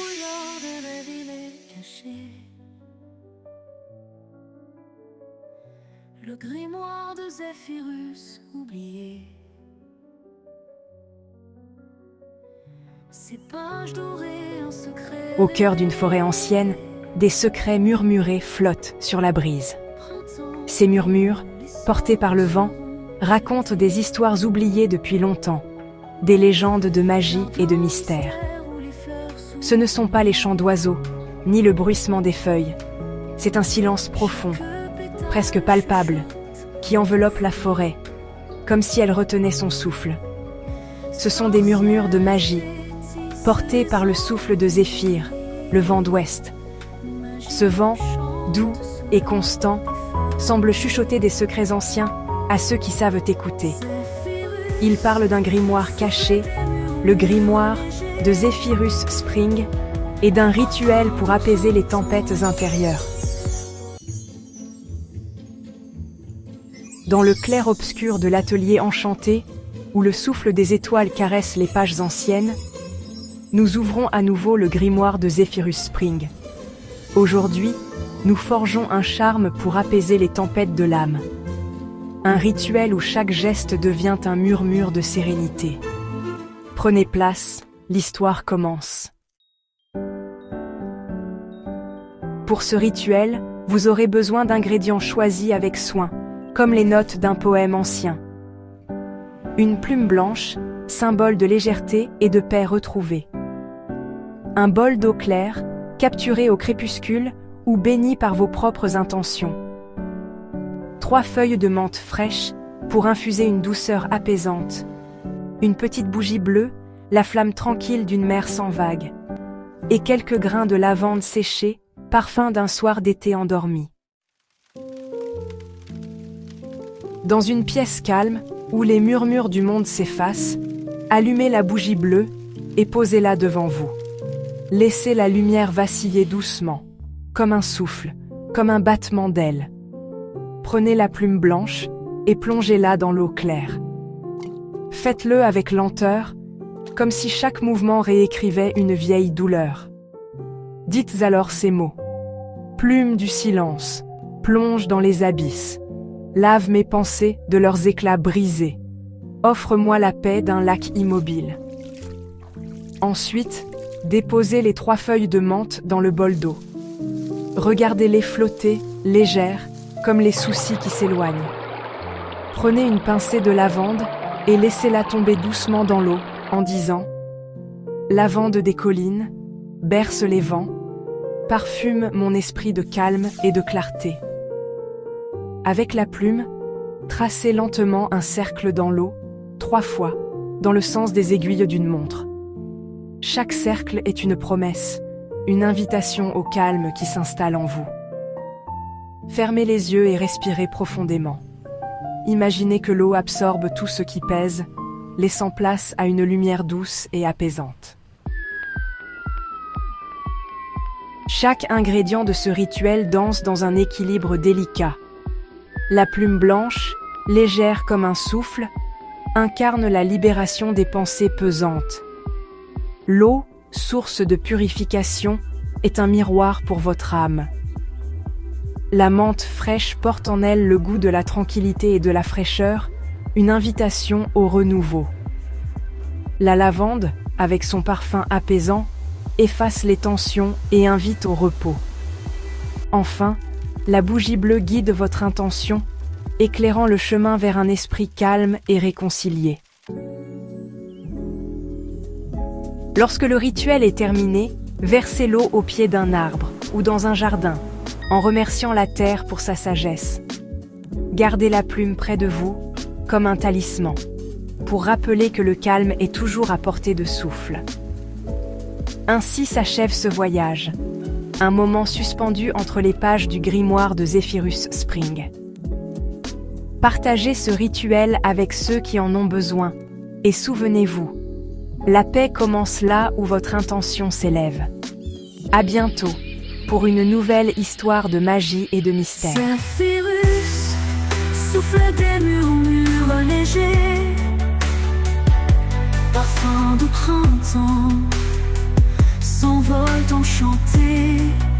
brouillard des rêves il est caché. Le grimoire de Zéphirus oublié. Ces pages dorées en secret. Au cœur d'une forêt ancienne, des secrets murmurés flottent sur la brise. Ces murmures, portés par le vent, racontent des histoires oubliées depuis longtemps, des légendes de magie et de mystère. Ce ne sont pas les chants d'oiseaux, ni le bruissement des feuilles. C'est un silence profond, presque palpable, qui enveloppe la forêt, comme si elle retenait son souffle. Ce sont des murmures de magie, portés par le souffle de Zéphyr, le vent d'ouest. Ce vent, doux et constant, semble chuchoter des secrets anciens à ceux qui savent écouter. Il parle d'un grimoire caché, le grimoire de Zephyrus Spring, et d'un rituel pour apaiser les tempêtes intérieures. Dans le clair-obscur de l'atelier enchanté, où le souffle des étoiles caresse les pages anciennes, nous ouvrons à nouveau le grimoire de Zephyrus Spring. Aujourd'hui, nous forgeons un charme pour apaiser les tempêtes de l'âme. Un rituel où chaque geste devient un murmure de sérénité. Prenez place, l'histoire commence. Pour ce rituel, vous aurez besoin d'ingrédients choisis avec soin, comme les notes d'un poème ancien. Une plume blanche, symbole de légèreté et de paix retrouvée. Un bol d'eau claire, capturé au crépuscule ou béni par vos propres intentions. 3 feuilles de menthe fraîche pour infuser une douceur apaisante. Une petite bougie bleue, la flamme tranquille d'une mer sans vagues. Et quelques grains de lavande séchés, parfum d'un soir d'été endormi. Dans une pièce calme, où les murmures du monde s'effacent, allumez la bougie bleue et posez-la devant vous. Laissez la lumière vaciller doucement, comme un souffle, comme un battement d'ailes. Prenez la plume blanche et plongez-la dans l'eau claire. Faites-le avec lenteur, comme si chaque mouvement réécrivait une vieille douleur. Dites alors ces mots. Plume du silence, plonge dans les abysses. Lave mes pensées de leurs éclats brisés. Offre-moi la paix d'un lac immobile. Ensuite, déposez les 3 feuilles de menthe dans le bol d'eau. Regardez-les flotter, légères, comme les soucis qui s'éloignent. Prenez une pincée de lavande et laissez-la tomber doucement dans l'eau en disant « Lavande des collines, berce les vents, parfume mon esprit de calme et de clarté. » Avec la plume, tracez lentement un cercle dans l'eau, 3 fois, dans le sens des aiguilles d'une montre. Chaque cercle est une promesse, une invitation au calme qui s'installe en vous. Fermez les yeux et respirez profondément. Imaginez que l'eau absorbe tout ce qui pèse, laissant place à une lumière douce et apaisante. Chaque ingrédient de ce rituel danse dans un équilibre délicat. La plume blanche, légère comme un souffle, incarne la libération des pensées pesantes. L'eau, source de purification, est un miroir pour votre âme. La menthe fraîche porte en elle le goût de la tranquillité et de la fraîcheur, une invitation au renouveau. La lavande, avec son parfum apaisant, efface les tensions et invite au repos. Enfin, la bougie bleue guide votre intention, éclairant le chemin vers un esprit calme et réconcilié. Lorsque le rituel est terminé, versez l'eau au pied d'un arbre ou dans un jardin, en remerciant la terre pour sa sagesse. Gardez la plume près de vous, comme un talisman, pour rappeler que le calme est toujours à portée de souffle. Ainsi s'achève ce voyage, un moment suspendu entre les pages du grimoire de Zephyrus Spring. Partagez ce rituel avec ceux qui en ont besoin, et souvenez-vous, la paix commence là où votre intention s'élève. À bientôt pour une nouvelle histoire de magie et de mystère. Zephyrus souffle des murmures légers, parfum de printemps s'envole chanter.